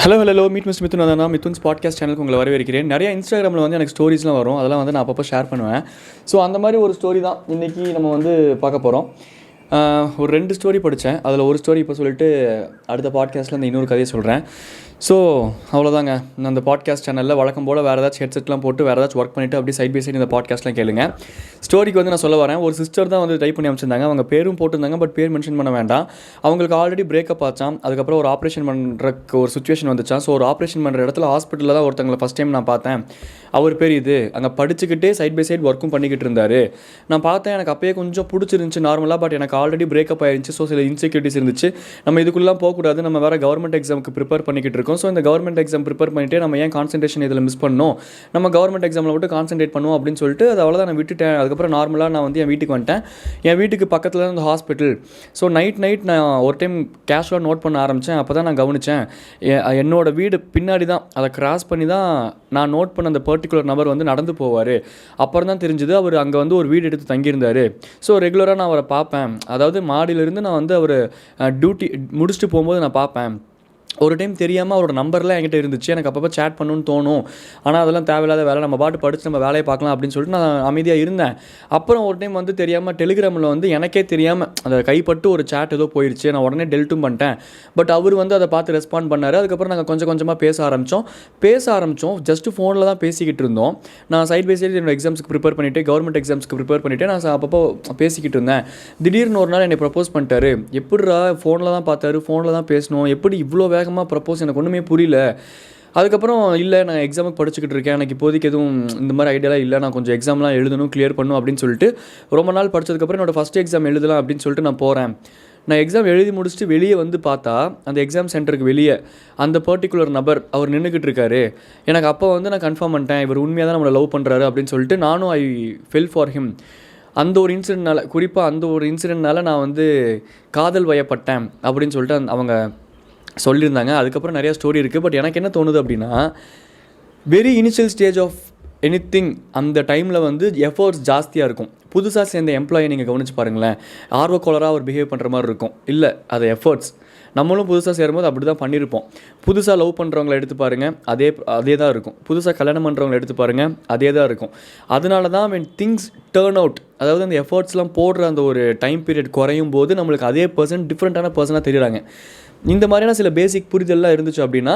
Hello meet mister Mithun. அதான் Mithun's podcast சேனலுக்கு உங்களை வரவேற்கிறேன். நிறைய இன்ஸ்டாகிராமில் வந்து எனக்கு ஸ்டோரிஸ்லாம் வரும், அதெல்லாம் வந்து நான் அப்பப்போ ஷேர் பண்ணுவேன். ஸோ அந்த மாதிரி ஒரு ஸ்டோரி தான் இன்றைக்கி நம்ம வந்து பார்க்க போகிறோம். ஒரு 2 ஸ்டோரி படித்தேன். அதில் ஒரு ஸ்டோரி இப்போ சொல்லிட்டு அடுத்த பாட்காஸ்ட்டில் இந்த இன்னொரு கதையை சொல்கிறேன். ஸோ அவ்வளோதாங்க. நான் அந்த பாட்காஸ்ட் சேனலில் வழக்கம் போல் வேறு ஏதாச்சும் ஹெட்செட்லாம் போட்டு வேறு ஏதாச்சும் ஒர்க் பண்ணிவிட்டு அப்படி சைட் பை சைட் இந்த பாட்காஸ்ட்லாம் கேளுங்க. ஸ்டோரிக்கு வந்து நான் சொல்ல வரேன். ஒரு சிஸ்டர் தான் வந்து டைப் பண்ணி அமைச்சிருந்தாங்க. அவங்க பேரும் போட்டிருந்தாங்க, பட் பேர் மென்ஷன் பண்ண வேண்டாம். அவங்களுக்கு ஆல்ரெடி பிரேக்கப் ஆச்சான். அதுக்கப்புறம் ஒரு ஆப்ரேஷன் பண்ணுறக்கு ஒரு சுச்சுவேஷன் வந்துச்சான். ஸோ ஒரு ஆப்ரேஷன் பண்ணுற இடத்துல ஹாஸ்பிட்டலில் தான் ஒருத்தங்களை ஃபஸ்ட் டைம் நான் பார்த்தேன். அவர் பேர் இது. அங்கே படிச்சுக்கிட்டே சைட் பை சைட் ஒர்க்கும் பண்ணிக்கிட்டு இருந்தார். நான் பார்த்தேன், எனக்கு அப்போயே கொஞ்சம் பிடிச்சிருந்துச்சு நார்மலாக. பட் எனக்கு ஆல்ரெடி பிரேக்கப் ஆயிருந்துச்சு. ஸோ சில இன்செக்யூரிட்டிஸ் இருந்துச்சு. நம்ம இதுக்குள்ளே போகக்கூடாது, நம்ம வேறு கவர்மெண்ட் எக்ஸாமுக்கு ப்ரிப்பேர் பண்ணிக்கிட்டு இருக்கோம். ஸோ இந்த கவர்மெண்ட் எக்ஸாம் ப்ரிப்பேர் பண்ணிவிட்டு நம்ம ஏன் கான்சன்ட்ரேஷன் இதில் மிஸ் பண்ணணும், நம்ம கவர்மெண்ட் எக்ஸாமில் மட்டும் கான்சன்ட்ரேட் பண்ணுவோம் அப்படின்னு சொல்லிட்டு அது அவ்வளோதான் நான் விட்டுட்டேன். அதுக்கப்புறம் நார்மலாக நான் வந்து என் வீட்டுக்கு வந்துட்டேன். என் வீட்டுக்கு பக்கத்தில் தான் இந்த ஹாஸ்பிட்டல். ஸோ நைட் நான் ஒரு டைம் கேஷுவலாக நோட் பண்ண ஆரம்பித்தேன். அப்போ தான் நான் கவனித்தேன், என்னோடய வீடு பின்னாடி தான், அதை கிராஸ் பண்ணி தான் நான் நோட் பண்ண அந்த பர்டிகுலர் நபர் வந்து நடந்து போவார். அப்புறம் தான் தெரிஞ்சுது அவர் அங்கே வந்து ஒரு வீடு எடுத்து தங்கியிருந்தார். ஸோ ரெகுலராக நான் அவரை பார்ப்பேன். அதாவது மாடியிலிருந்து நான் வந்து அவர் டியூட்டி முடிச்சுட்டு போகும்போது நான் பார்ப்பேன். ஒரு டைம் தெரியாமல் அவரோட நம்பர்லாம் என்கிட்ட இருந்துச்சு. எனக்கு அப்பப்போ சேட் பண்ணணும்னு தோணும். ஆனால் அதெல்லாம் தேவையில்லாத வேலை, நம்ம பாட்டு படித்து நம்ம வேலையை பார்க்கலாம் அப்படின்னு சொல்லிட்டு நான் அமைதியாக இருந்தேன். அப்புறம் ஒரு டைம் வந்து தெரியாமல் டெலிகிராமில் வந்து எனக்கே தெரியாமல் அந்த கைப்பட்டு ஒரு சேட் ஏதோ போயிடுச்சு. நான் உடனே டெலிட்டும் பண்ணிட்டேன். பட் அவர் வந்து அதை பார்த்து ரெஸ்பாண்ட் பண்ணார். அதுக்கப்புறம் நாங்கள் கொஞ்சம் கொஞ்சமாக பேச ஆரம்பித்தோம். ஜஸ்ட்டு ஃபோனில் தான் பேசிக்கிட்டு இருந்தோம். நான் சைட் பை சைடு என்னோட எக்ஸாம்ஸ்க்கு ப்ரிப்பேர் பண்ணிவிட்டு கவர்மெண்ட் எக்ஸாம்ஸ்க்கு ப்ரிப்பேர் பண்ணிவிட்டு நான் அப்பப்போ பேசிக்கிட்டு இருந்தேன். திடீர்னு ஒரு நாள் என்னை ப்ரப்போஸ் பண்ணிட்டாரு. எப்படிரா ஃபோனில் தான் பார்த்தாரு, ஃபோனில் தான் பேசணும், எப்படி இவ்வளோ வேகமாக ப்ரப்போஸ், எனக்கு ஒன்றுமே புரியல. அதுக்கப்புறம் இல்லை, நான் எக்ஸாமுக்கு படிச்சுக்கிட்டு இருக்கேன், எனக்கு இப்போதைக்கு எதுவும் இந்த மாதிரி ஐடியாலாம் இல்லை, நான் கொஞ்சம் எக்ஸாம்லாம் எழுதணும், கிளியர் பண்ணணும் அப்படின்னு சொல்லிட்டு ரொம்ப நாள் படித்ததுக்கப்புறம் என்னோடய ஃபஸ்ட் எக்ஸாம் எழுதலாம் அப்படின்னு சொல்லிட்டு நான் போகிறேன். நான் எக்ஸாம் எழுதி முடிச்சுட்டு வெளியே வந்து பார்த்தா அந்த எக்ஸாம் சென்டருக்கு வெளியே அந்த பர்டிகுலர் நபர் அவர் நின்றுக்கிட்டு இருக்காரு. எனக்கு அப்போ வந்து நான் கன்ஃபார்ம் பண்ணிட்டேன், இவர் உண்மையாக தான் நம்மளை லவ் பண்ணுறாரு அப்படின்னு சொல்லிட்டு நானும் ஐ ஃபெல் ஃபார் ஹிம். அந்த ஒரு இன்சிடென்ட்னால, குறிப்பாக அந்த ஒரு இன்சிடென்ட்னால நான் வந்து காதல் வயப்பட்டேன் அப்படின்னு சொல்லிட்டு அவங்க சொல்லியிருந்தாங்க. அதுக்கப்புறம் நிறையா ஸ்டோரி இருக்குது. பட் எனக்கு என்ன தோணுது அப்படின்னா, very initial stage of anything அந்த டைமில் வந்து எஃபர்ட்ஸ் ஜாஸ்தியாக இருக்கும். புதுசாக சேர்ந்த எம்ப்ளாயை நீங்கள் கவனித்து பாருங்களேன், ஆர்வக்கோளராக அவர் பிஹேவ் பண்ணுற மாதிரி இருக்கும். இல்லை, அது எஃபர்ட்ஸ். நம்மளும் புதுசாக சேரும்போது அப்படி தான் பண்ணியிருப்போம். புதுசாக லவ் பண்ணுறவங்களை எடுத்து பாருங்கள், அதே தான் இருக்கும். புதுசாக கல்யாணம் பண்ணுறவங்களை எடுத்து பாருங்கள், அதே தான் இருக்கும். அதனால தான் when things turn out, அதாவது அந்த எஃபர்ட்ஸ்லாம் போடுற அந்த ஒரு டைம் பீரியட் குறையும் போது நம்மளுக்கு அதே பர்சன் டிஃப்ரெண்ட்டான பர்சனாக தெரியுறாங்க. இந்த மாதிரியான சில பேசிக் புரிதல்லாம் இருந்துச்சு அப்படின்னா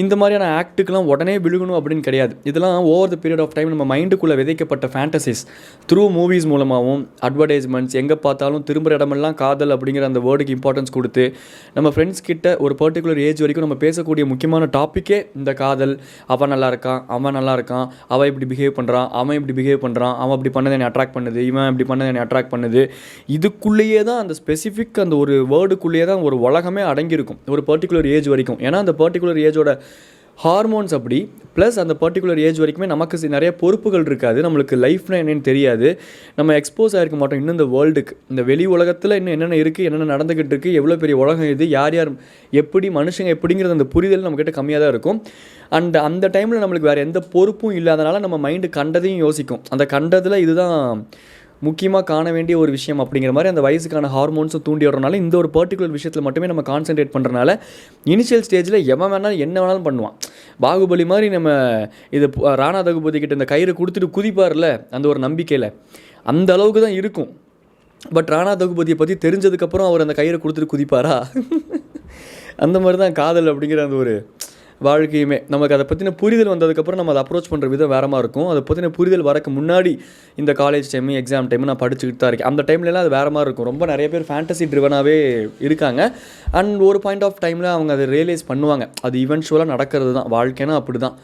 இந்த மாதிரியான ஆக்ட்டுக்கெலாம் உடனே விழுகணும் அப்படின்னு கிடையாது. இதெல்லாம் over the period of time நம்ம மைண்டுக்குள்ளே விதைக்கப்பட்ட ஃபேண்டசிஸ் த்ரூ மூவிஸ் மூலமாகவும் அட்வர்டைஸ்மெண்ட்ஸ், எங்கே பார்த்தாலும் திரும்புகிற இடமெல்லாம் காதல் அப்படிங்கிற அந்த வேர்டுக்கு இம்பார்ட்டன்ஸ் கொடுத்து நம்ம ஃப்ரெண்ட்ஸ் கிட்ட ஒரு பர்டிகுலர் ஏஜ் வரைக்கும் நம்ம பேசக்கூடிய முக்கியமான டாப்பிக்கே இந்த காதல். அவன் நல்லா இருக்கான், அவன் நல்லா இருக்கான், அவன் இப்படி பிஹேவ் பண்ணுறான், அவன் இப்படி பிஹேவ் பண்ணுறான், அவன் அப்படி பண்ணதை என்னை அட்ராக்ட் பண்ணுது, இவன் இப்படி பண்ணதை என்னை அட்ராக்ட் பண்ணுது. இதுக்குள்ளேயே தான் அந்த ஸ்பெசிஃபிக் அந்த ஒரு வேர்டுக்குள்ளேயே தான் ஒரு உலகமே அடங்கியிருக்கும் ஒரு பர்டிகுலர் ஏஜ் வரைக்கும். ஏன்னா அந்த பர்டிகுலர் ஏஜோட ஹார்மோன்ஸ் அப்படி, ப்ளஸ் அந்த பர்டிகுலர் ஏஜ் வரைக்குமே நமக்கு நிறைய பொறுப்புகள் இருக்காது, நம்மளுக்கு லைஃப்னா என்னென்னு தெரியாது, நம்ம எக்ஸ்போஸ் ஆகிருக்க மாட்டோம் இன்னும் இந்த வேர்ல்டுக்கு. இந்த வெளி உலகத்தில் இன்னும் என்னென்ன இருக்குது, என்னென்ன நடந்துக்கிட்டு இருக்குது, எவ்வளோ பெரிய உலகம் இது, யார் எப்படி மனுஷங்க எப்படிங்கிறது அந்த புரிதல் நம்மக்கிட்ட கம்மியாக தான் இருக்கும். அந்த டைமில் நம்மளுக்கு வேறு எந்த பொறுப்பும் இல்லாதனால நம்ம மைண்டு கண்டதையும் யோசிக்கும். அந்த கண்டதில் இதுதான் முக்கியமாக காண வேண்டிய ஒரு விஷயம் அப்படிங்கிற மாதிரி அந்த வயசுக்கான ஹார்மோன்ஸும் தூண்டி விடுறதுனால இந்த ஒரு பர்டிகுலர் விஷயத்தில் மட்டுமே நம்ம கான்சென்ட்ரேட் பண்ணுறனால இனிஷியல் ஸ்டேஜில் எவன் வேணாலும் என்ன வேணாலும் பண்ணுவான். பாகுபலி மாதிரி நம்ம இது ராணா தகுபதி கிட்ட இந்த கயிறு கொடுத்துட்டு குதிப்பார்ல, அந்த ஒரு நம்பிக்கையில் அந்த அளவுக்கு தான் இருக்கும். பட் ராணா தகுபதியை பற்றி தெரிஞ்சதுக்கப்புறம் அவர் அந்த கயிறை கொடுத்துட்டு குதிப்பாரா? அந்த மாதிரி தான் காதல் அப்படிங்கிற அந்த ஒரு வாழ்க்கையுமே. நமக்கு அதை பற்றின புரிதல் வந்ததுக்கப்புறம் நம்ம அதை அப்ரோச் பண்ணுற விதம் வேறமாக இருக்கும். அதை பற்றின புரிதல் வரக்கு முன்னாடி இந்த காலேஜ் டைமு, எக்ஸாம் டைமு நான் படிச்சுக்கிட்டு தான் இருக்கேன். அந்த டைம்லலாம் அது வேறு மாதிரி இருக்கும். ரொம்ப நிறைய பேர் ஃபேண்டசி ட்ரிவனாகவே இருக்காங்க. அண்ட் ஒரு பாயிண்ட் ஆஃப் டைமில் அவங்க அதை ரியலைஸ் பண்ணுவாங்க. அது இவென்ச்சுவலாக நடக்கிறது தான். வாழ்க்கைனா அப்படி தான்,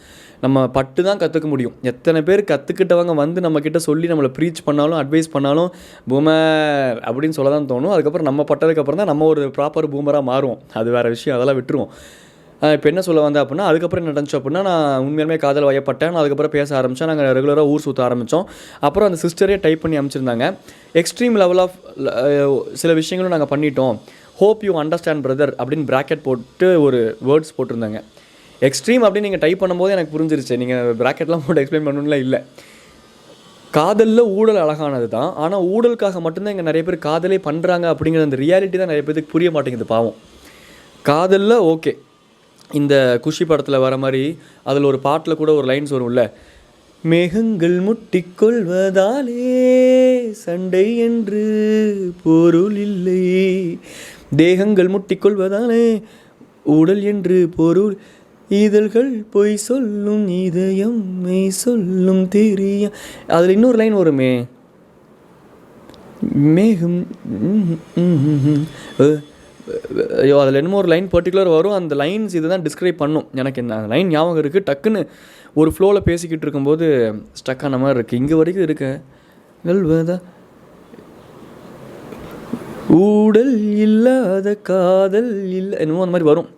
நம்ம பட்டு தான் கற்றுக்க முடியும். எத்தனை பேர் கற்றுக்கிட்டவங்க வந்து நம்மக்கிட்ட சொல்லி நம்மளை ப்ரீச் பண்ணாலும் அட்வைஸ் பண்ணாலும் பூமர் அப்படின்னு சொல்ல தான் தோணும். அதுக்கப்புறம் நம்ம பட்டதுக்கப்புறம் தான் நம்ம ஒரு ப்ராப்பர் பூமராக மாறுவோம். அது வேறு விஷயம், அதெல்லாம் விட்டுருவோம். இப்போ என்ன சொல்ல வந்தேன் அப்படின்னா, அதுக்கப்புறம் என்ன நடந்துச்சு அப்படின்னா, நான் உண்மையுமே காதல் வயப்பட்டேன். நான் அதுக்கப்புறம் பேச ஆரம்பித்தேன். நாங்கள் ரெகுலராக ஊர் சுற்ற ஆரம்பித்தோம். அப்புறம் அந்த சிஸ்டரே டைப் பண்ணி அனுப்பிச்சிருந்தாங்க, எக்ஸ்ட்ரீம் லெவல் ஆஃப் சில விஷயங்களும் நாங்கள் பண்ணிட்டோம், ஹோப் யூ அண்டர்ஸ்டாண்ட் பிரதர் அப்படின்னு ப்ராக்கெட் போட்டு ஒரு வேர்ட்ஸ் போட்டிருந்தாங்க. எக்ஸ்ட்ரீம் அப்படின்னு நீங்கள் டைப் பண்ணும்போது எனக்கு புரிஞ்சிருச்சு, நீங்கள் ப்ராக்கெட்லாம் போட்டு எக்ஸ்பிளைன் பண்ணணும்லாம் இல்லை. காதலில் ஊழல் அழகானது தான், ஆனால் ஊழலுக்காக மட்டும்தான் இங்கே நிறைய பேர் காதலே பண்ணுறாங்க அப்படிங்கிற அந்த ரியாலிட்டி தான் நிறைய பேருக்கு புரிய மாட்டேங்குது. பாவம், காதலில் ஓகே இந்த குஷி படத்தில் வர மாதிரி அதில் ஒரு பாட்டில் கூட ஒரு லைன்ஸ் வரும்ல, மேகங்கள் முட்டிக்கொள்வதாலே சண்டை என்று பொருள் இல்லை, தேகங்கள் முட்டிக்கொள்வதாலே உடல் என்று பொருள், இதழ்கள் பொய் சொல்லும் இதயம் மெய் சொல்லும் தெரியும். அதில் இன்னொரு லைன் வருமே, மேகம் ஐயோ அதில் என்னமோ ஒரு லைன் பர்டிகுலர் வரும். அந்த லைன்ஸ் இதை தான் டிஸ்கிரைப் பண்ணும். எனக்கு என்ன அந்த லைன் ஞாபகம் இருக்குது, டக்குன்னு ஒரு ஃப்ளோவில் பேசிக்கிட்டு இருக்கும்போது ஸ்டக் ஆன மாதிரி இருக்குது. இங்கே வரைக்கும் இருக்க கல்வதா ஊடல் இல்லாத காதல் இல்லை என்னமோ அந்த மாதிரி வரும்.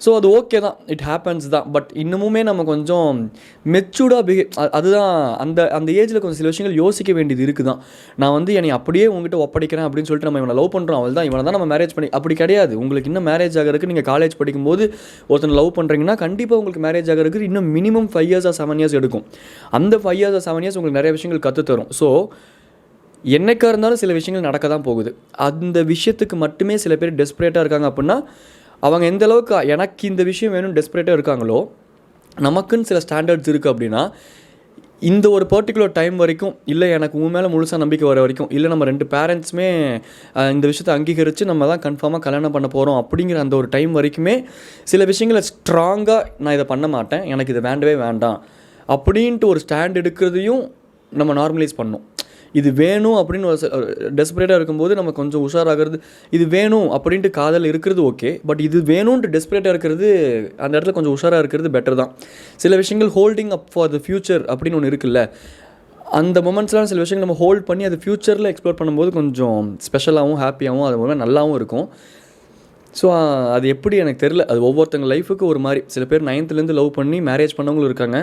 ஸோ அது ஓகே தான், இட் ஹேப்பன்ஸ் தான். பட் இன்னமுமே நம்ம கொஞ்சம் மெச்சூர்டாக அதுதான் அந்த அந்த ஏஜில் கொஞ்சம் சில விஷயங்கள் யோசிக்க வேண்டியது இருக்குது தான். நான் வந்து என்னை அப்படியே உங்ககிட்ட ஒப்படைக்கிறேன் அப்படின்னு சொல்லிட்டு நம்ம இவனை லவ் பண்ணுறோம், அவள் தான் இவனை தான் நம்ம மேரேஜ் பண்ணி, அப்படி கிடையாது. உங்களுக்கு இன்னும் மேரேஜ் ஆகிறதுக்கு நீங்கள் காலேஜ் படிக்கும்போது ஒருத்தனை லவ் பண்ணுறீங்கன்னா கண்டிப்பாக உங்களுக்கு மேரேஜ் ஆகிறதுக்கு இன்னும் மினிமம் 5 years or 7 years எடுக்கும். அந்த 5 years or 7 years உங்களுக்கு நிறைய விஷயங்கள் கற்றுத்தரும். ஸோ என்னைக்காக இருந்தாலும் சில விஷயங்கள் நடக்க தான் போகுது. அந்த விஷயத்துக்கு மட்டுமே சில பேர் டெஸ்பரேட்டாக இருக்காங்க அப்படின்னா அவங்க எந்த அளவுக்கு எனக்கு இந்த விஷயம் வேணும் டெஸ்பரேட்டாக இருக்காங்களோ, நமக்குன்னு சில ஸ்டாண்டர்ட்ஸ் இருக்குது அப்படின்னா இந்த ஒரு பர்டிகுலர் டைம் வரைக்கும், இல்லை எனக்கு உன் மேலே முழுசாக நம்பிக்கை வர வரைக்கும், இல்லை நம்ம 2 பேரண்ட்ஸுமே இந்த விஷயத்தை அங்கீகரித்து நம்ம தான் கன்ஃபார்மாக கல்யாணம் பண்ண போகிறோம் அப்படிங்கிற அந்த ஒரு டைம் வரைக்குமே சில விஷயங்களை ஸ்ட்ராங்காக நான் இதை பண்ண மாட்டேன், எனக்கு இது வேண்டவே வேண்டாம் அப்படின்ட்டு ஒரு ஸ்டாண்ட் எடுக்கிறதையும் நம்ம நார்மலைஸ் பண்ணணும். இது வேணும் அப்படின்னு ஒரு டெஸ்பரேட்டாக இருக்கும்போது நம்ம கொஞ்சம் உஷாராகிறது, இது வேணும் அப்படின்ட்டு காதல் இருக்கிறது ஓகே, பட் இது வேணும்ன்ட்டு டெஸ்பரேட்டாக இருக்கிறது அந்த இடத்துல கொஞ்சம் உஷாராக இருக்கிறது பெட்டர் தான். சில விஷயங்கள் holding up for the future அப்படின்னு ஒன்று இருக்குல்ல, அந்த மொமெண்ட்ஸ்லாம் சில விஷயங்கள் நம்ம ஹோல்ட் பண்ணி அது ஃப்யூச்சரில் எக்ஸ்ப்ளோர் பண்ணும்போது கொஞ்சம் ஸ்பெஷலாகவும் ஹாப்பியாகவும் அது மூலமாக நல்லாவும் இருக்கும். ஸோ அது எப்படி எனக்கு தெரில, அது ஒவ்வொருத்தங்க லைஃபுக்கு ஒரு மாதிரி. சில பேர் 9th லவ் பண்ணி மேரேஜ் பண்ணவங்களும் இருக்காங்க,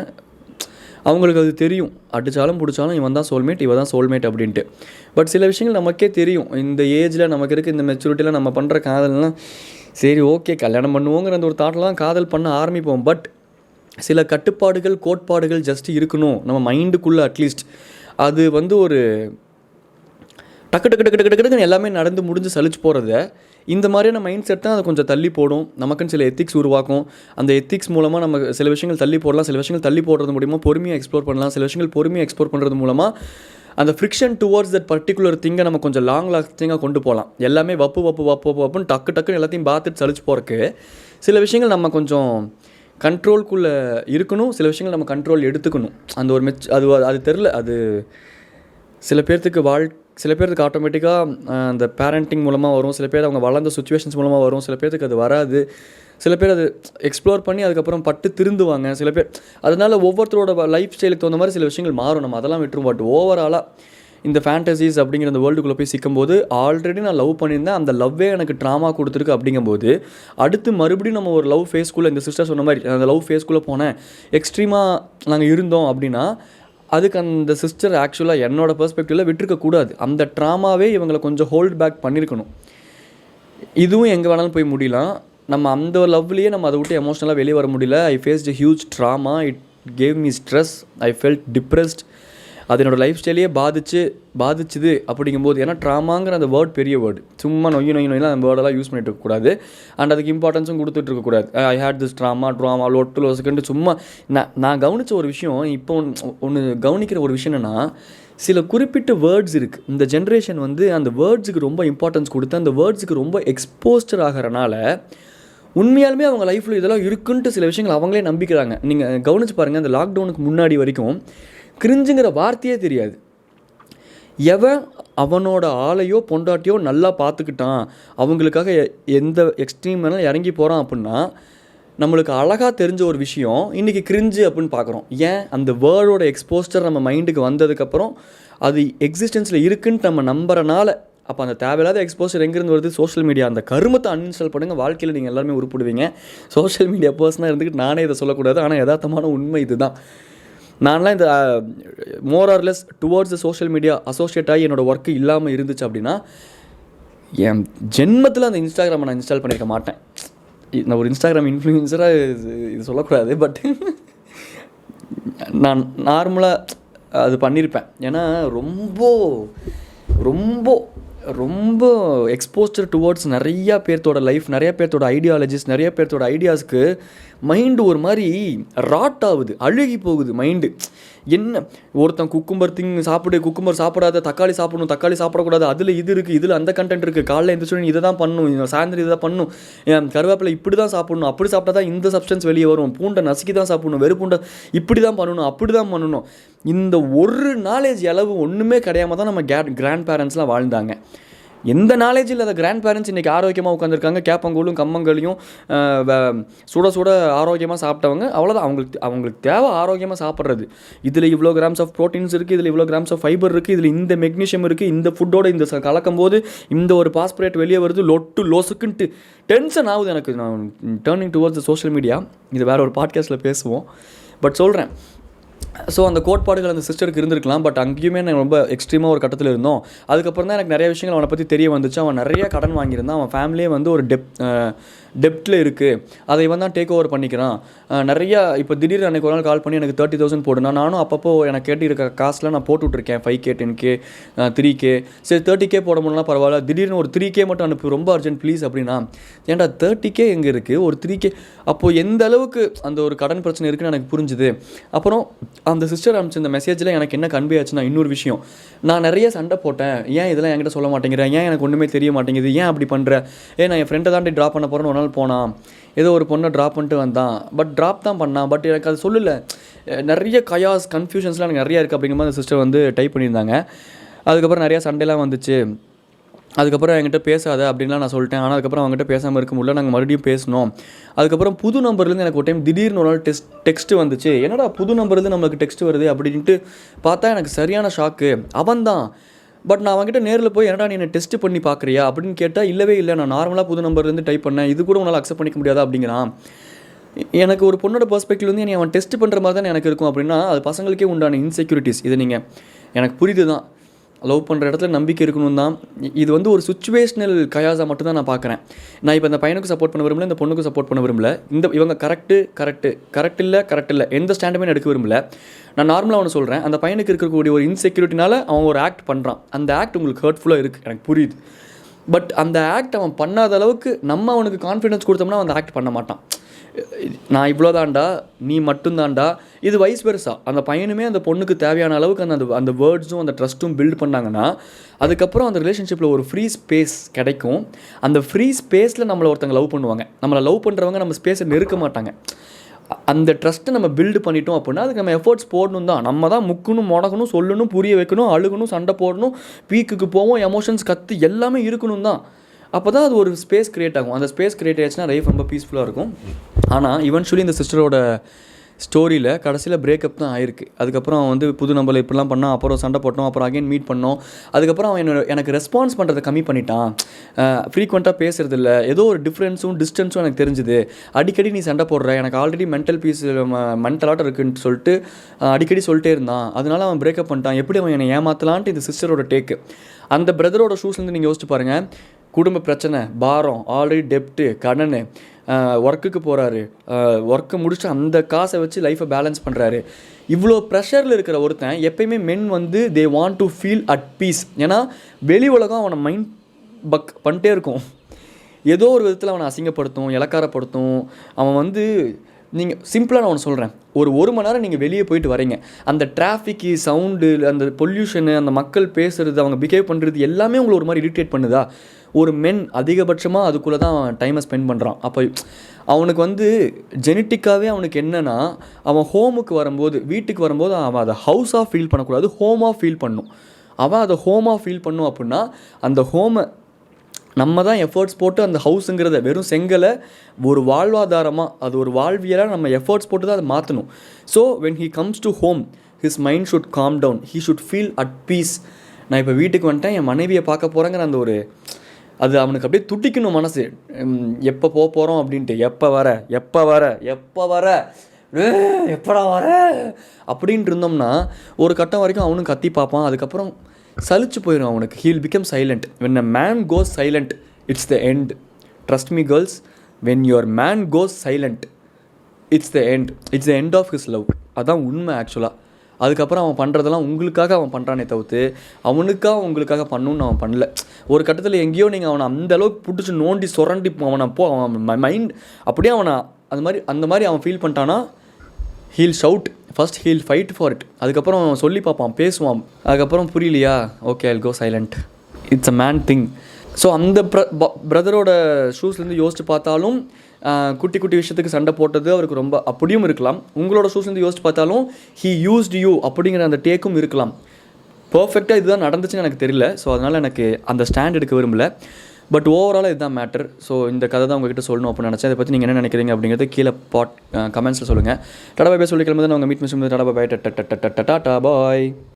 அவங்களுக்கு அது தெரியும், அடித்தாலும் பிடிச்சாலும் இவன் தான் சோல்மேட் இவன் தான் சோல்மேட் அப்படின்ட்டு. பட் சில விஷயங்கள் நமக்கே தெரியும், இந்த ஏஜில் நமக்கு இருக்க இந்த மெச்சூரிட்டியில் நம்ம பண்ணுற காதல்லாம் சரி ஓகே கல்யாணம் பண்ணுவோங்கிற அந்த ஒரு தாட்டில் தான் காதல் பண்ண ஆரம்பிப்போம். பட் சில கட்டுப்பாடுகள் கோட்பாடுகள் ஜஸ்ட் இருக்கணும் நம்ம மைண்டுக்குள்ளே. அட்லீஸ்ட் அது வந்து ஒரு டக்கு டக்கு டக்கு டக்கு டக்குன்னு எல்லாமே நடந்து முடிஞ்சு சலிச்சு போகிறத இந்த மாதிரியான மைண்ட் செட் தான் அதை கொஞ்சம் தள்ளி போடும். நமக்குன்னு சில எத்திக்ஸ் உருவாக்கும். அந்த எத்திக்ஸ் மூலமாக நம்ம சில விஷயங்கள் தள்ளி போடலாம், சில விஷயங்கள் தள்ளி போடுறது மூலமாக பொறுமையாக எக்ஸ்ப்ளோர் பண்ணலாம், சில விஷயங்கள் பொறுமையாக எக்ஸ்ப்ளோர் பண்ணுறது மூலமாக அந்த ஃப்ரிக்ஷன் டுவர்ட்ஸ் தட் பர்டிகுலர் திங்கை நம்ம கொஞ்சம் லாங் லாஸ்டிங்காக கொண்டு போகலாம். எல்லாமே வப்புன்னு டக்குன்னு எல்லாத்தையும் பார்த்துட்டு சலிச்சு போகிறக்கு சில விஷயங்கள் நம்ம கொஞ்சம் கண்ட்ரோல்குள்ளே இருக்கணும், சில விஷயங்கள் நம்ம கண்ட்ரோல் எடுத்துக்கணும். அந்த ஒரு அது தெரில, அது சில பேர்த்துக்கு ஆட்டோமேட்டிக்காக அந்த பேரண்டிங் மூலமாக வரும், சில பேர் அவங்க வளர்ந்த சுச்சுவேஷன்ஸ் மூலமாக வரும், சில பேர்த்துக்கு அது வராது, சில பேர் அது எக்ஸ்ப்ளோர் பண்ணி அதுக்கப்புறம் பட்டு திருந்துவாங்க சில பேர். அதனால் ஒவ்வொருத்தரோட லைஃப் ஸ்டைலுக்கு தகுந்த மாதிரி சில விஷயங்கள் மாறும், நம்ம அதெல்லாம் விட்டுரும். பட் ஓவராலாக இந்த ஃபேண்டசிஸ் அப்படிங்கிற அந்த வேர்ல்டுக்குள்ளே போய் சிக்கும்போது ஆல்ரெடி நான் லவ் பண்ணியிருந்தேன், அந்த லவ்வே எனக்கு ட்ராமா கொடுத்துருக்கு அப்படிங்கும்போது அடுத்து மறுபடியும் நம்ம ஒரு லவ் ஃபேஸ்க்குள்ளே, இந்த சிஸ்டர் சொன்ன மாதிரி அந்த லவ் ஃபேஸ்க்குள்ளே போனேன், எக்ஸ்ட்ரீமாக நாங்கள் இருந்தோம் அப்படின்னா அதுக்கு அந்த சிஸ்டர் ஆக்சுவலாக என்னோடய பெர்ஸ்பெக்டிவில் விட்டுருக்கக்கூடாது. அந்த ட்ராமாவே இவங்களை கொஞ்சம் ஹோல்ட் பேக் பண்ணியிருக்கணும். இதுவும் எங்கே வேணாலும் போய் முடியலாம், நம்ம அந்த லவ்லேயே நம்ம அதை விட்டு எமோஷ்னலாக வெளியே வர முடியல. I faced a huge trauma, it gave me stress, I felt depressed. அது என்னோடய லைஃப் ஸ்டைலையே பாதிச்சுது அப்படிங்கும்போது, ஏன்னா ட்ராமாங்கிற அந்த வேர்ட் பெரிய வேர்டு, சும்மா நொய்யெல்லாம் அந்த வேர்டெல்லாம் யூஸ் பண்ணிட்டு இருக்கக்கூடாது. அண்ட் அதுக்கு இம்பார்ட்டன்ஸும் கொடுத்துட்டு இருக்கக்கூடாது. ஐ ஹேட் திஸ் ட்ராமா லொட்டு செகண்ட். சும்மா நான் கவனித்த ஒரு விஷயம், இப்போ ஒன்று கவனிக்கிற ஒரு விஷயம் என்னென்னா, சில குறிப்பிட்ட வேர்ட்ஸ் இருக்குது இந்த ஜென்ரேஷன் வந்து அந்த வேர்ட்ஸுக்கு ரொம்ப இம்பார்ட்டன்ஸ் கொடுத்து அந்த வேர்ட்ஸுக்கு ரொம்ப எக்ஸ்போஸ்டர் ஆகிறனால உண்மையாலுமே அவங்க லைஃப்பில் இதெல்லாம் இருக்குன்ட்டு சில விஷயங்கள் அவங்களே நம்பிக்கிறாங்க. நீங்கள் கவனித்து பாருங்கள், அந்த லாக்டவுனுக்கு முன்னாடி வரைக்கும் கிரிஞ்சுங்கிற வார்த்தையே தெரியாது. எவன் அவனோட ஆளையோ பொண்டாட்டியோ நல்லா பார்த்துக்கிட்டான், அவங்களுக்காக எந்த எக்ஸ்ட்ரீம் வேணாலும் இறங்கி போகிறான் அப்படின்னா நம்மளுக்கு அழகாக தெரிஞ்ச ஒரு விஷயம் இன்றைக்கி கிரிஞ்சு அப்படின்னு பார்க்குறோம். ஏன்? அந்த வேர்டோட எக்ஸ்போஸ்டர் நம்ம மைண்டுக்கு வந்ததுக்கப்புறம் அது எக்ஸிஸ்டன்ஸில் இருக்குன்ட்டு நம்ம நம்புறனால. அப்போ அந்த தேவையில்லாத எக்ஸ்போசர் எங்கேருந்து வருது? Social media. அந்த கருமத்தை அன்இன்ஸ்டால் பண்ணுங்கள், வாழ்க்கையில் நீங்கள் எல்லாருமே உருப்பிடுவீங்க. சோஷியல் மீடியா பர்சனாக இருந்துக்கிட்டு நானே இதை சொல்லக்கூடாது, ஆனால் யதார்த்தமான உண்மை இதுதான். நான்லாம் இந்த more or less towards the social media associate ஆகி என்னோடய ஒர்க்கு இல்லாமல் இருந்துச்சு அப்படின்னா என் ஜென்மத்தில் அந்த இன்ஸ்டாகிராமை நான் இன்ஸ்டால் பண்ணியிருக்க மாட்டேன். நான் ஒரு இன்ஸ்டாகிராம் இன்ஃப்ளூயன்சராக இது சொல்லக்கூடாது, பட் நான் நார்மலாக அது பண்ணியிருப்பேன். ஏன்னா ரொம்ப ரொம்ப ரொம்ப எக்ஸ்போஸ்டர் டுவோர்ட்ஸ் நிறையா பேர்த்தோட லைஃப், நிறைய பேர்த்தோட ஐடியாலஜிஸ், நிறைய பேர்த்தோட ஐடியாஸ்க்கு மைண்டு ஒரு மாதிரி ராட் ஆகுது, அழுகி போகுது மைண்டு. என்ன ஒருத்தன் குக்கும்பர் குக்கும்பர் சாப்பிடாத, தக்காளி சாப்பிடணும், தக்காளி சாப்பிடக்கூடாது, அதில் இது இருக்குது, இதில் அந்த கண்டென்ட் இருக்குது, காலையில் எழுந்திரிச்சு இதை தான் பண்ணணும், சாயந்தரம் இதை தான் பண்ணணும், கருவேப்பிலை இப்படி தான் சாப்பிடணும், அப்படி சாப்பிட்டா தான் இந்த சப்ஸ்டன்ஸ் வெளியே வரும், பூண்டை நசுக்கி தான் சாப்பிடணும், வெறும் பூண்டை இப்படி தான் பண்ணணும், அப்படி தான் பண்ணணும். இந்த ஒரு நாலேஜ் அளவு ஒன்றுமே கிடையாமல் தான் நம்ம கிராண்ட் பேரண்ட்ஸ்லாம் வாழ்ந்தாங்க. எந்த நாலேஜ் இல்லாத கிராண்ட் பேரண்ட்ஸ் இன்றைக்கி ஆரோக்கியமாக உட்காந்துருக்காங்க. கேப்பங்கூழும் கம்மங்களையும் சுட சுட ஆரோக்கியமாக சாப்பிட்டவங்க. அவ்வளோதான். அவங்களுக்கு தேவை ஆரோக்கியமாக சாப்பிட்றது. இதில் இவ்வளோ கிராம்ஸ் ஆஃப் ப்ரோட்டீன்ஸ் இருக்குது, இதில் இவ்வளோ கிராம்ஸ் ஆஃப் ஃபைபர் இருக்குது, இதில் இந்த மெக்னீஷியம் இருக்குது, இந்த ஃபுட்டோட இந்த கலக்கும் போது இந்த ஒரு பாஸ்பரேட் வெளியே வருது, லோசுக்குன்ட்டு டென்ஷன் ஆகுது எனக்கு. நான் டேர்னிங் டுவர்ட்ஸ் சோஷியல் மீடியா, இது வேறு ஒரு பாட்காஸ்ட்டில் பேசுவோம். பட் சொல்கிறேன், ஸோ அந்த கோட்பாடுகள் அந்த சிஸ்டருக்கு இருந்திருக்கலாம். பட் அங்கேயுமே நான் ரொம்ப எக்ஸ்ட்ரீமாக ஒரு கட்டத்தில் இருந்தோம். அதுக்கப்புறம் தான் எனக்கு நிறைய விஷயங்கள் அவனை பற்றி தெரிய வந்துச்சு. அவன் நிறைய கடன் வாங்கியிருந்தான். அவன் ஃபேமிலியே வந்து ஒரு டெப்ட்டில் இருக்குது. அதை இவன் தான் டேக் ஓவர் பண்ணிக்கிறான். நிறையா இப்போ திடீர்னு அன்றைக்கி ஒரு நாள் கால் பண்ணி எனக்கு 30,000 போடுனா, நானும் அப்பப்போ எனக்கு கேட்டு இருக்க காசில் நான் போட்டுட்ருக்கேன். 5K 10K 3K. சரி 30K போட முடியலாம் பரவாயில்ல, திடீர்னு ஒரு 3K மட்டும் அனுப்பி, ரொம்ப அர்ஜென்ட் ப்ளீஸ் அப்படின்னா. ஏன்டா 30K எங்கே இருக்குது, ஒரு 3K? அப்போது எந்த அளவுக்கு அந்த ஒரு கடன் பிரச்சனை இருக்குன்னு எனக்கு புரிஞ்சுது. அப்புறம் அந்த சிஸ்டர் அனுப்பிச்ச இந்த மெசேஜில் எனக்கு என்ன கன்வே ஆச்சுன்னா, இன்னொரு விஷயம், நான் நிறைய சண்டை போட்டேன், ஏன் இதெல்லாம் என்கிட்ட சொல்ல மாட்டேங்கிறேன், ஏன் எனக்கு ஒன்றுமே தெரிய மாட்டேங்குது, ஏன் அப்படி பண்ணுறேன், நான் என் ஃப்ரெண்டை தாண்டி ட்ராப் பண்ண போகிறேன்னு ஒரு நாள் போனான், ஏதோ ஒரு பொண்ணை ட்ராப் பண்ணிட்டு வந்தான், பட் ட்ராப் தான் பண்ணான், பட் எனக்கு அது சொல்லலை, நிறைய கன்ஃபியூஷன்ஸ்லாம் எனக்கு நிறையா இருக்குது அப்படிங்கிற மாதிரி அந்த சிஸ்டர் வந்து டைப் பண்ணியிருந்தாங்க. அதுக்கப்புறம் நிறையா சண்டைலாம் வந்துச்சு. அதுக்கப்புறம் என்கிட்ட பேசாத அப்படின்லாம் நான் சொல்லிட்டேன். ஆனால் அதுக்கப்புறம் அவங்ககிட்ட பேசாமல் இருக்க முடியல. நாங்கள் மறுபடியும் பேசினோம். அதுக்கப்புறம் புது நம்பர்லேருந்து எனக்கு ஒரு டைம் திடீர்னு ஒரு நாள் டெக்ஸ்ட் வந்துச்சு. என்னடா புது நம்பர்லேருந்து நம்மளுக்கு டெக்ஸ்ட் வருது அப்படின்ட்டு பார்த்தா எனக்கு சரியான ஷாக்கு. அவன் தான். பட் நான் அவங்ககிட்ட நேரில் போய் என்னடா நீ என்ன டெஸ்ட் பண்ணி பார்க்குறியா அப்படின்னு கேட்டால், இல்லவே இல்லை, நான் நார்மலாக புது நம்பர்லேருந்து டைப் பண்ணேன், இது கூட உன்னால் அக்செப்ட் பண்ணிக்க முடியாதா அப்படிங்கிறான். எனக்கு ஒரு பொண்ணோட பெர்ஸ்பெக்டிவ்லேருந்து நீ அவன் டெஸ்ட் பண்ணுற மாதிரி தான் எனக்கு இருக்கும் அப்படின்னா, அது பசங்களுக்கே உண்டான இன்செக்யூரிட்டிஸ். இது நீங்கள் எனக்கு புரியுது தான், லவ் பண்ணுற இடத்துல நம்பிக்கை இருக்கணும் தான். இது வந்து ஒரு சுச்சுவேஷ்னல் கயாஸாக மட்டும் தான் நான் பார்க்குறேன். நான் இப்போ இந்த பையனுக்கு சப்போர்ட் பண்ண விரும்பல, இந்த பொண்ணுக்கு சப்போர்ட் பண்ண விரும்பல. இவங்க கரெக்ட் இல்லை எந்த ஸ்டாண்டுமே எடுக்க விரும்பல. நான் நார்மலாக ஒன்று சொல்கிறேன், அந்த பையனுக்கு இருக்கக்கூடிய ஒரு இன்செக்யூரிட்டினால அவன் ஒரு ஆக்ட் பண்ணுறான். அந்த ஆக்ட் உங்களுக்கு ஹர்ட்ஃபுல்லாக இருக்குது, எனக்கு புரியுது. பட் அந்த ஆக்ட் அவன் பண்ணாத அளவுக்கு நம்ம அவனுக்கு கான்ஃபிடன்ஸ் கொடுத்தோம்னா அந்த ஆக்ட் பண்ண மாட்டான். நான் இவ்வளோ தாண்டா, நீ மட்டும்தாண்டா, இது வைஸ் வெர்சா. அந்த பையனுமே அந்த பொண்ணுக்கு தேவையான அளவுக்கு அந்த வேர்ட்ஸும் அந்த ட்ரஸ்ட்டும் பில்ட் பண்ணாங்கன்னா, அதுக்கப்புறம் அந்த ரிலேஷன்ஷிப்பில் ஒரு ஃப்ரீ ஸ்பேஸ் கிடைக்கும். அந்த ஃப்ரீ ஸ்பேஸில் நம்மளை ஒருத்தங்க லவ் பண்ணுவாங்க. நம்மளை லவ் பண்ணுறவங்க நம்ம ஸ்பேஸை நெருக்க மாட்டாங்க. அந்த ட்ரஸ்ட்டை நம்ம பில்டு பண்ணிட்டோம் அப்படின்னா அதுக்கு நம்ம எஃபர்ட்ஸ் போடணும் தான். நம்ம தான் முக்கணும், முடக்கணும், சொல்லணும், புரிய வைக்கணும், அழுகணும், சண்டை போடணும், பீக்குக்கு போவோம், எமோஷன்ஸ் கற்று எல்லாமே இருக்கணும் தான். அப்போ தான் அது ஒரு ஸ்பேஸ் க்ரியேட் ஆகும். அந்த ஸ்பேஸ் க்ரியேட் ஆகிடுச்சுன்னா லைஃப் ரொம்ப பீஸ்ஃபுல்லாக இருக்கும். ஆனால் இவென்ச்சுவலி இந்த சிஸ்டரோட ஸ்டோரியில் கடைசியில் பிரேக்கப் தான் ஆயிருக்கு. அதுக்கப்புறம் அவன் வந்து புது நம்பரில் இப்படிலாம் பண்ணான், அப்புறம் சண்டை போட்டோம், அப்புறம் அகைன் மீட் பண்ணோம். அதுக்கப்புறம் அவன் எனக்கு ரெஸ்பான்ஸ் பண்ணுறதை கம்மி பண்ணிட்டான், ஃப்ரீக்வெண்ட்டாக பேசுகிறதில்ல, ஏதோ ஒரு டிஸ்டன்ஸும் எனக்கு தெரிஞ்சுது. அடிக்கடி நீ சண்டை போடுற, எனக்கு ஆல்ரெடி மென்டலாட்டம் இருக்குன்னு சொல்லிட்டு அடிக்கடி சொல்லிட்டே இருந்தான். அதனால அவன் பிரேக்கப் பண்ணிட்டான். எப்படி அவன் என்னை ஏமாத்தலான்ட்டு இந்த சிஸ்டரோட டேக்கு. அந்த பிரதரோட ஷூஸ்லேருந்து நீங்கள் யோசிச்சு பாருங்கள். குடும்ப பிரச்சனை, பாரம், ஆல்ரெடி டெப்ட்டு, கடன், ஒர்க்குக்கு போகிறாரு, ஒர்க்கை முடிச்சு அந்த காசை வச்சு லைஃப்பை பேலன்ஸ் பண்ணுறாரு. இவ்வளோ ப்ரெஷரில் இருக்கிற ஒருத்தன் எப்பயுமே மென் வந்து they want to feel at piece. ஏன்னா வெளி உலகம் அவனை மைண்ட் பக் பண்ணிட்டே இருக்கும். ஏதோ ஒரு விதத்தில் அவனை அசிங்கப்படுத்தும், இலக்காரப்படுத்தும். அவன் வந்து நீங்கள் சிம்பிளாக நான் ஒன்று சொல்கிறேன், ஒரு மணி நேரம் நீங்கள் வெளியே போயிட்டு வரீங்க, அந்த டிராஃபிக்கு, சவுண்டு, அந்த பொல்யூஷனு, அந்த மக்கள் பேசுகிறது, அவங்க பிஹேவ் பண்ணுறது எல்லாமே உங்களை ஒரு மாதிரி இரிட்டேட் பண்ணுதா? ஒரு மென் அதிகபட்சமாக அதுக்குள்ளே தான் அவன் டைமை ஸ்பெண்ட் பண்ணுறான். அப்போ அவனுக்கு வந்து ஜெனட்டிக்காகவே அவனுக்கு என்னென்னா, அவன் ஹோமுக்கு வரும்போது, வீட்டுக்கு வரும்போது அவன் அதை ஹவுஸாக ஃபீல் பண்ணக்கூடாது, ஹோமாக ஃபீல் பண்ணும். அவன் அதை ஹோமாக ஃபீல் பண்ணும் அப்படின்னா அந்த ஹோமை நம்ம தான் எஃபர்ட்ஸ் போட்டு அந்த ஹவுஸுங்கிறத வெறும் செங்கலை ஒரு வாழ்வாதாரமாக, அது ஒரு வாழ்வியலாக நம்ம எஃபர்ட்ஸ் போட்டு தான் அதை மாற்றணும். So when he comes to home his mind should calm down, he should feel at peace. நான் இப்போ வீட்டுக்கு வந்துட்டேன், என் மனைவியை பார்க்க போகிறேங்கிற அந்த ஒரு அது அவனுக்கு அப்படியே துட்டிக்கணும் மனசு. எப்போ போகிறோம் அப்படின்ட்டு, எப்போ வர எப்படா வர அப்படின்ட்டு இருந்தோம்னா ஒரு கட்டம் வரைக்கும் அவனும் கத்தி பார்ப்பான். அதுக்கப்புறம் சலிச்சு போயிடும் அவனுக்கு. He'll become silent. When a man goes silent it's the end. Trust me girls, when your man goes silent it's the end of his love. அதான் உண்மை ஆக்சுவலாக. அதுக்கப்புறம் அவன் பண்ணுறதெல்லாம் உங்களுக்காக அவன் பண்ணுறானே தவிர்த்து அவனுக்காக உங்களுக்காக பண்ணணுன்னு அவன் பண்ணல. ஒரு கட்டத்தில் எங்கேயோ நீங்கள் அவனை அந்தளவுக்கு பிடிச்சி நோண்டி சுரண்டி அவனை அவன் மைண்ட் அப்படியே அவனை அந்த மாதிரி அவன் ஃபீல் பண்ணிட்டானா he'll shout first, he'll fight for it. அதுக்கப்புறம் சொல்லி பார்ப்பான், பேசுவான். அதுக்கப்புறம் புரியலையா, okay I'll go silent. It's a man thing. So அந்த பிரதரோட ஷூஸ்லேருந்து யோசிச்சு பார்த்தாலும் குட்டி குட்டி விஷயத்துக்கு சண்டை போட்டது அவருக்கு ரொம்ப அப்படியும் இருக்கலாம். உங்களோட ஷூஸ்லேருந்து யோசிச்சு பார்த்தாலும் ஹீ யூஸ்ட் யூ அப்படிங்கிற அந்த டேக்கும் இருக்கலாம். பர்ஃபெக்டாக இதுதான் நடந்துச்சுன்னு எனக்கு தெரியல. ஸோ அதனால் எனக்கு அந்த ஸ்டாண்ட் எடுக்க விரும்பல. பட் ஓவராலாக இதுதான் மேட்டர். ஸோ இந்த கதை தான் உங்ககிட்ட சொல்லணும் அப்படின்னு நினச்சேன். இதை பற்றி நீங்கள் என்ன நினைக்கிறீங்க அப்படிங்கிறது கீழே கமெண்ட்ஸில் சொல்லுங்கள். டாடா பாய் சொல்லி கிளம்புது. நான் உங்கள் மீட் மிஸ் டாடா பாய். டாடா பாய்.